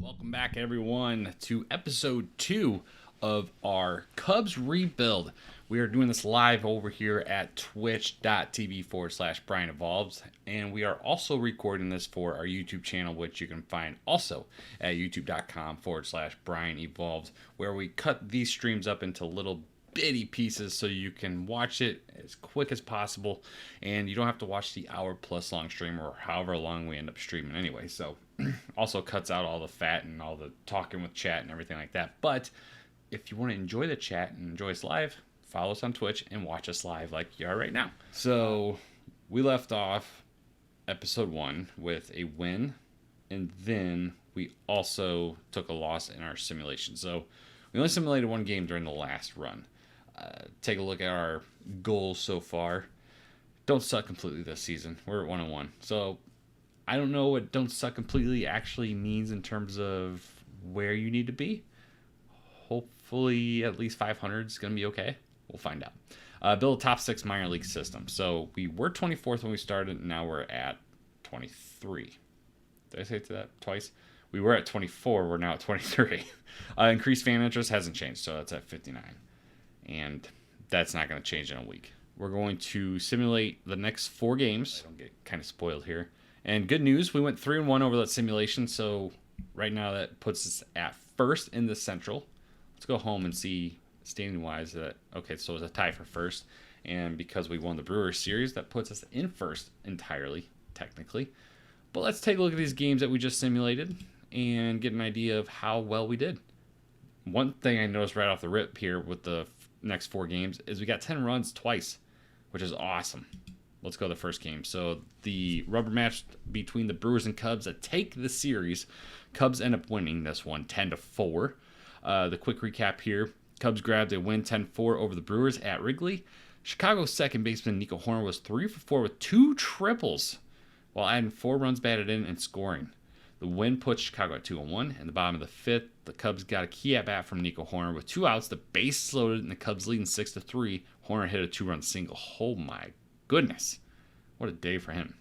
Welcome back, everyone, to episode 2 of our Cubs rebuild. We are doing this live over here at twitch.tv/Brian Evolves, and we are also recording this for our YouTube channel, which you can find also at youtube.com/Brian Evolves, where we cut these streams up into little bitty pieces so you can watch it as quick as possible, and you don't have to watch the hour-plus long stream or however long we end up streaming anyway. So also cuts out all the fat and all the talking with chat and everything like that. But if you want to enjoy the chat and enjoy us live, follow us on Twitch and watch us live like you are right now. So we left off episode 1 with a win, and then we also took a loss in our simulation. So we only simulated one game during the last run. Take a look at our goals so far. Don't suck completely this season. We're at 1-1. So I don't know what don't suck completely actually means in terms of where you need to be. Hopefully at least 500 is going to be okay. We'll find out. Build a top 6 minor league system. So we were 24th when we started, and now we're at 23. Did I say to that twice? We were at 24. We're now at 23. Increased fan interest hasn't changed, so that's at 59. And that's not going to change in a week. We're going to simulate the next 4 games. I don't get kind of spoiled here. And good news, we went 3-1 over that simulation, so right now that puts us at first in the Central. Let's go home and see standing-wise that, okay, so it's a tie for first. And because we won the Brewers series, that puts us in first entirely, technically. But let's take a look at these games that we just simulated and get an idea of how well we did. One thing I noticed right off the rip here with the next 4 games is we got 10 runs twice, which is awesome. Let's go to the first game. So the rubber match between the Brewers and Cubs that take the series. Cubs end up winning this one 10-4. The quick recap here. Cubs grabbed a win 10-4 over the Brewers at Wrigley. Chicago's second baseman Nico Hoerner was 3 for 4 with 2 triples while adding 4 runs batted in and scoring. The win put Chicago at 2-1. In the bottom of the 5th, the Cubs got a key at-bat from Nico Hoerner with 2 outs. The base loaded, and the Cubs leading 6-3. Hoerner hit a 2-run single. Oh, my goodness. What a day for him.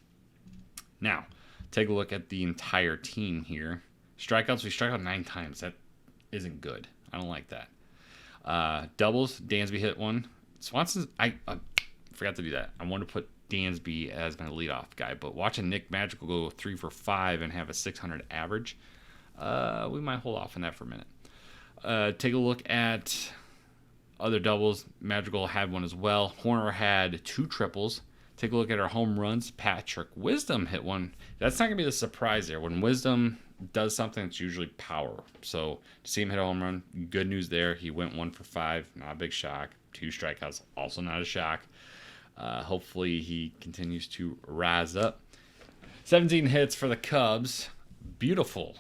Now, take a look at the entire team here. Strikeouts, we struck out 9 times. That isn't good. I don't like that. Doubles, Dansby hit 1. Swanson, I forgot to do that. I wanted to put Dansby as my leadoff guy, but watching Nick Magical go 3 for 5 and have a 600 average, we might hold off on that for a minute. Take a look at other doubles. Magical had 1 as well. Hoerner had 2 triples. Take a look at our home runs. Patrick Wisdom hit 1. That's not going to be the surprise there. When Wisdom does something, it's usually power. So to see him hit a home run, good news there. He went 1 for 5. Not a big shock. 2 strikeouts, also not a shock. Hopefully he continues to rise up. 17 hits for the Cubs. Beautiful,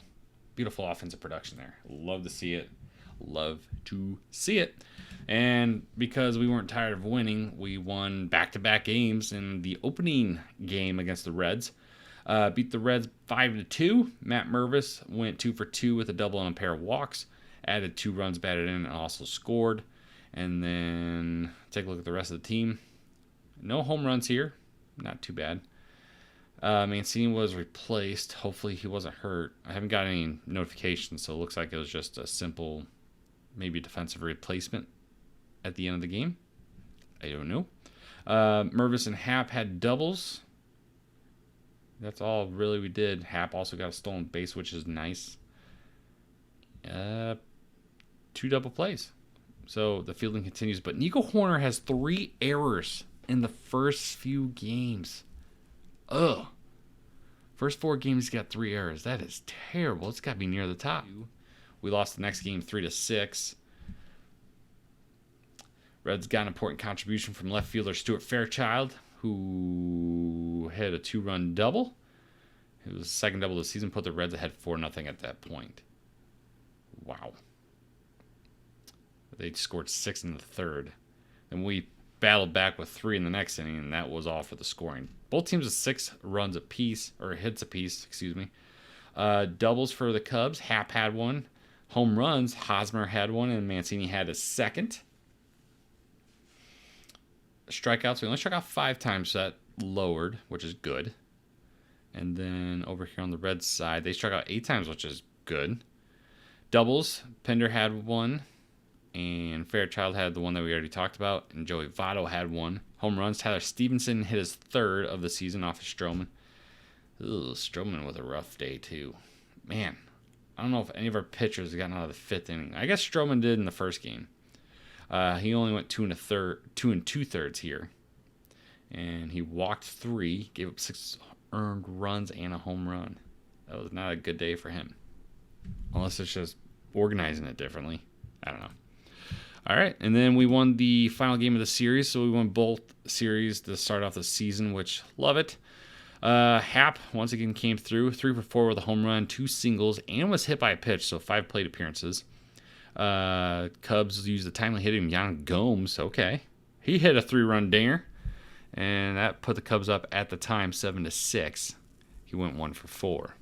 beautiful offensive production there. Love to see it. Love to see it. And because we weren't tired of winning, we won back-to-back games in the opening game against the Reds. Beat the Reds 5-2. Matt Mervis went 2 for 2 with a double and a pair of walks. Added 2 runs batted in and also scored. And then take a look at the rest of the team. No home runs here. Not too bad. Mancini was replaced. Hopefully he wasn't hurt. I haven't got any notifications, so it looks like it was just a simple, maybe defensive replacement at the end of the game. I don't know. Mervis and Happ had doubles. That's all really we did. Happ also got a stolen base, which is nice. 2 double plays. So the fielding continues. But Nico Hoerner has 3 errors in the first few games. Ugh. First 4 games, he's got 3 errors. That is terrible. It's got to be near the top. We lost the next game 3-6. Reds got an important contribution from left fielder Stuart Fairchild, who hit a 2-run double. It was the second double of the season, put the Reds ahead 4-0 at that point. Wow. They scored 6 in the 3rd. And we battled back with 3 in the next inning, and that was all for the scoring. Both teams with 6 runs apiece, or hits apiece, excuse me. Doubles for the Cubs. Happ had 1. Home runs, Hosmer had 1, and Mancini had a second. Strikeouts, we only struck out 5 times, so that lowered, which is good. And then over here on the Reds side, they struck out 8 times, which is good. Doubles, Pender had one, and Fairchild had the one that we already talked about, and Joey Votto had one. Home runs, Tyler Stevenson hit his 3rd of the season off of Stroman. Ooh, Stroman with a rough day, too. Man, I don't know if any of our pitchers have gotten out of the 5th inning. I guess Stroman did in the first game. He only went 2 2/3 here. And he walked 3, gave up 6 earned runs and a home run. That was not a good day for him. Unless it's just organizing it differently. I don't know. All right, and then we won the final game of the series, so we won both series to start off the season, which love it. Hap once again came through, 3 for 4 with a home run, 2 singles, and was hit by a pitch, so 5 plate appearances. Cubs used the timely hitting Yan Gomes. Okay, he hit a 3-run dinger, and that put the Cubs up at the time 7-6. He went 1 for 4.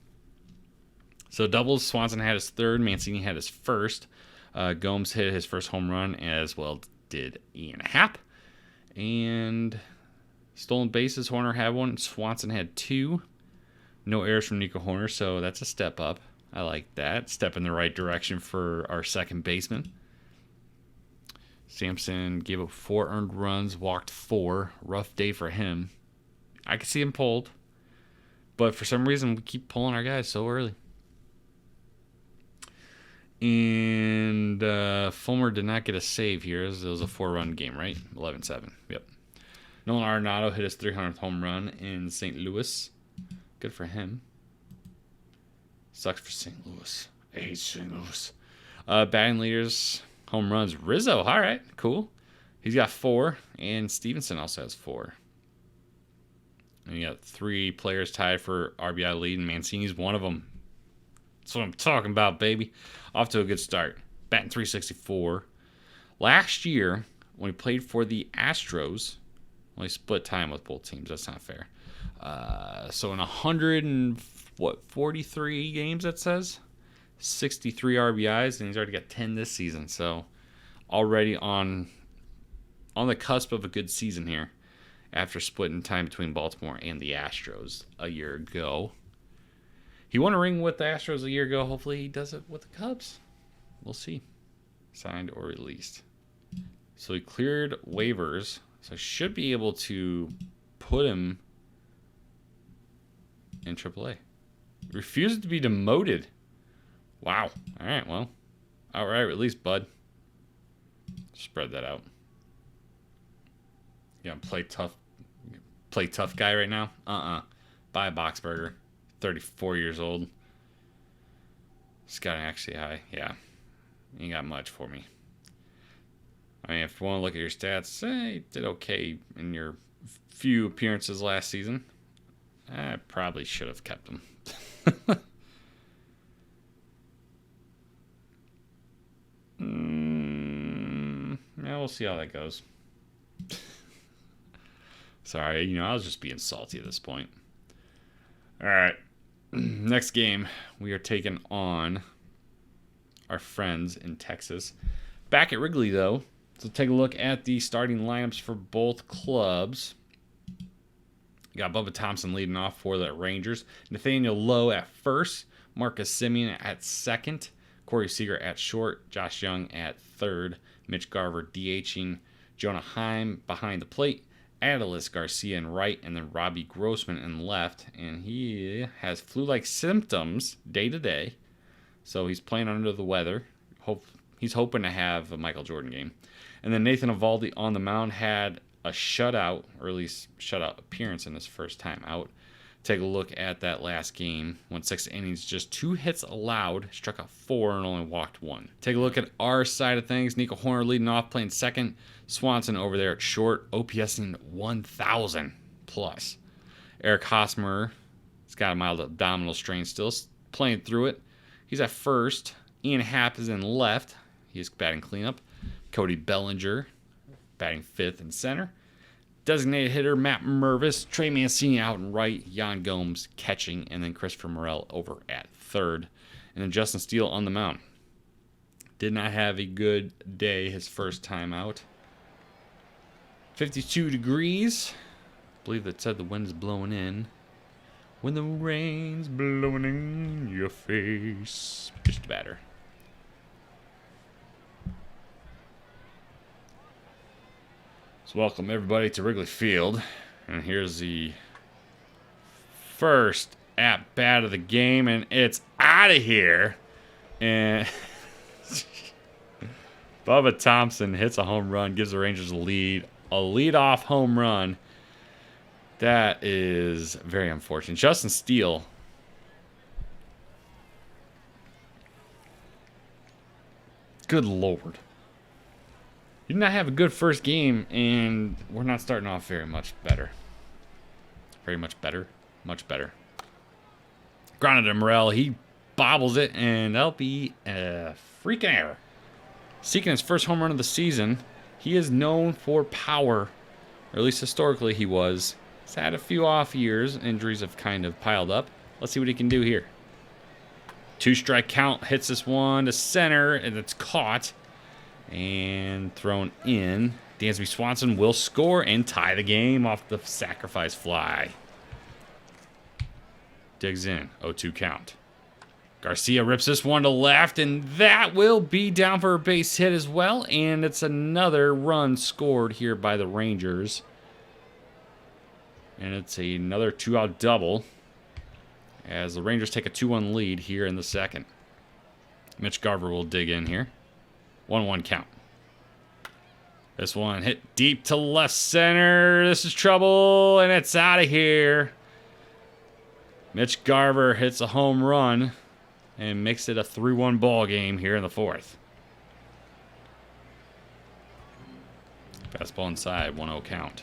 So doubles, Swanson had his 3rd, Mancini had his 1st. Gomes hit his first home run, as well did Ian Happ. And stolen bases, Horner had 1. Swanson had 2. No errors from Nico Horner, so that's a step up. I like that. Step in the right direction for our second baseman. Sampson gave up 4 earned runs, walked 4. Rough day for him. I could see him pulled, but for some reason we keep pulling our guys so early. And Fulmer did not get a save here. It was a 4-run game, right? 11-7. Yep. Nolan Arenado hit his 300th home run in St. Louis. Good for him. Sucks for St. Louis. I hate St. Louis. Batting leaders, home runs. Rizzo, all right, cool. He's got 4, and Stevenson also has 4. And you got 3 players tied for RBI lead, and Mancini's one of them. That's what I'm talking about, baby. Off to a good start. Batting .364. Last year, when he played for the Astros, well, he split time with both teams. That's not fair. So in 43 games, that says 63 RBIs, and he's already got 10 this season. So already on the cusp of a good season here after splitting time between Baltimore and the Astros a year ago. He won a ring with the Astros a year ago. Hopefully he does it with the Cubs. We'll see. Signed or released. So he cleared waivers. So I should be able to put him in AAA. Refused to be demoted. Wow. All right, well. Outright release, bud. Spread that out. Yeah, play tough guy right now? Buy a Boxberger. 34 years old. Scouting actually high. Yeah. Ain't got much for me. I mean, if you want to look at your stats, you did okay in your few appearances last season. I probably should have kept him. Yeah, we'll see how that goes. Sorry, I was just being salty at this point. All right. Next game, we are taking on our friends in Texas. Back at Wrigley, though. So take a look at the starting lineups for both clubs. You got Bubba Thompson leading off for the Rangers. Nathaniel Lowe at first. Marcus Semien at second. Corey Seager at short. Josh Young at third. Mitch Garver DHing. Jonah Heim behind the plate. Adolis Garcia in right, and then Robbie Grossman in left. And he has flu-like symptoms day to day. So he's playing under the weather. He's hoping to have a Michael Jordan game. And then Nathan Eovaldi on the mound had a shutout, or at least shutout appearance in his first time out. Take a look at that last game. Went 6 innings, just 2 hits allowed, struck out 4 and only walked 1. Take a look at our side of things. Nico Horner leading off, playing second. Swanson over there at short, OPSing 1,000 plus. Eric Hosmer, he's got a mild abdominal strain still, playing through it. He's at first. Ian Happ is in left. He's batting cleanup. Cody Bellinger batting fifth and center. Designated hitter Matt Mervis. Trey Mancini out and right. Yan Gomes catching. And then Christopher Morel over at third. And then Justin Steele on the mound. Did not have a good day his first time out. 52 degrees. I believe that said the wind's blowing in. When the rain's blowing in your face. Just a batter. Welcome everybody to Wrigley Field, and here's the first at bat of the game, and it's out of here. And Bubba Thompson hits a home run, gives the Rangers a lead-off home run. That is very unfortunate. Justin Steele. Good Lord. You did not have a good first game, and we're not starting off very much better. Very much better. Much better. Grounded to Morel. He bobbles it, and that'll be a freaking error. Seeking his first home run of the season. He is known for power, or at least historically he was. He's had a few off years. Injuries have kind of piled up. Let's see what he can do here. 2-strike count. Hits this one to center, and it's caught. And thrown in. Dansby Swanson will score and tie the game off the sacrifice fly. Digs in. 0-2 count. Garcia rips this one to left, and that will be down for a base hit as well. And it's another run scored here by the Rangers. And it's another 2-out double as the Rangers take a 2-1 lead here in the second. Mitch Garver will dig in here. 1-1 count. This one hit deep to left center. This is trouble, and it's out of here. Mitch Garver hits a home run and makes it a 3-1 ball game here in the fourth. Fastball inside, 1-0 count.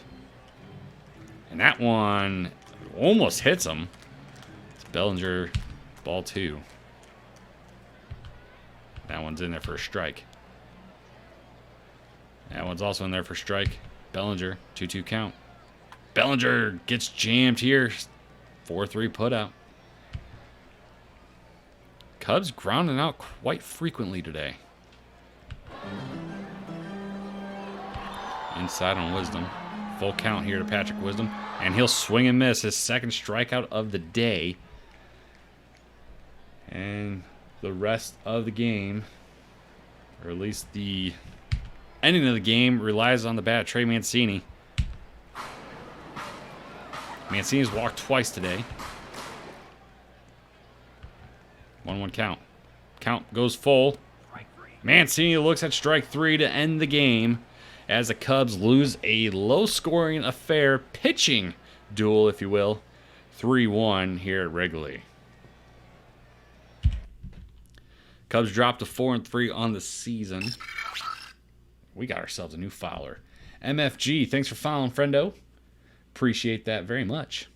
And that one almost hits him. It's Bellinger, ball 2. That one's in there for a strike. That one's also in there for strike. Bellinger, 2-2 count. Bellinger gets jammed here. 4-3 putout. Cubs grounding out quite frequently today. Inside on Wisdom. Full count here to Patrick Wisdom. And he'll swing and miss his second strikeout of the day. And the rest of the game, or at least the ending of the game, relies on the bat of Trey Mancini. Mancini's walked twice today. 1-1 count. Count goes full. Mancini looks at strike 3 to end the game as the Cubs lose a low-scoring affair, pitching duel, if you will, 3-1 here at Wrigley. Cubs dropped to 4-3 on the season. We got ourselves a new follower. MFG, thanks for following, friendo. Appreciate that very much.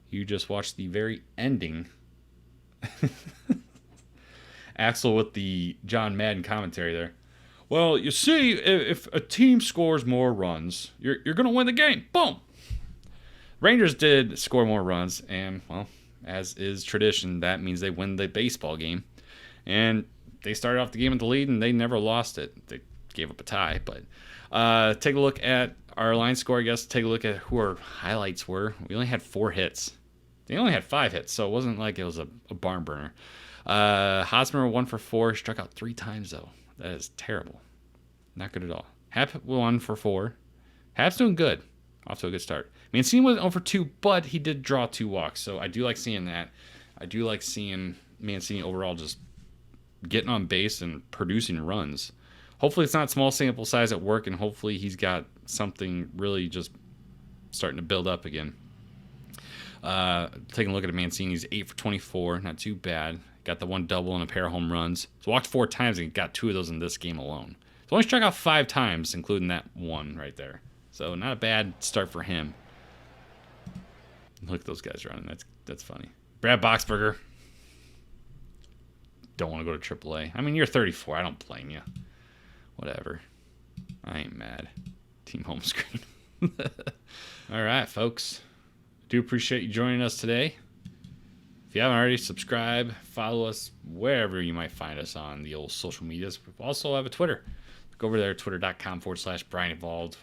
You just watched the very ending. Axel with the John Madden commentary there. Well, you see, if a team scores more runs, you're going to win the game. Boom! Rangers did score more runs, and, well, as is tradition, that means they win the baseball game. And they started off the game with the lead, and they never lost it. They gave up a tie, but take a look at our line score, I guess. Take a look at who our highlights were. We only had 4 hits. They only had 5 hits, so it wasn't like it was a barn burner. Hosmer 1 for 4, struck out 3 times, though. That is terrible. Not good at all. Hap 1 for 4. Hap's doing good. Off to a good start. Mancini was 0 for 2, but he did draw 2 walks, so I do like seeing that. I do like seeing Mancini overall just getting on base and producing runs. Hopefully it's not small sample size at work, and hopefully he's got something really just starting to build up again. Taking a look at Mancini's 8 for 24, not too bad. Got the 1 double and a pair of home runs. So walked 4 times and got 2 of those in this game alone. So only struck out 5 times, including that 1 right there. So not a bad start for him. Look at those guys running. That's funny. Brad Boxberger. Don't want to go to AAA. I mean, you're 34. I don't blame you. Whatever. I ain't mad. Team home screen. All right, folks. Do appreciate you joining us today. If you haven't already, subscribe, follow us wherever you might find us on the old social medias. We also have a Twitter. Go over there, twitter.com/Brian Evolved.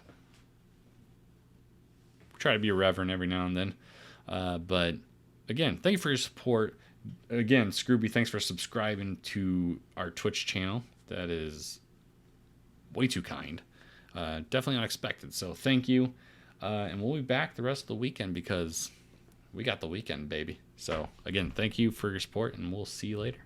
We try to be irreverent every now and then. But again, thank you for your support. Again, Scrooby, thanks for subscribing to our Twitch channel. That is way too kind. definitely unexpected. So thank you. And we'll be back the rest of the weekend because we got the weekend, baby. So again, thank you for your support, and we'll see you later.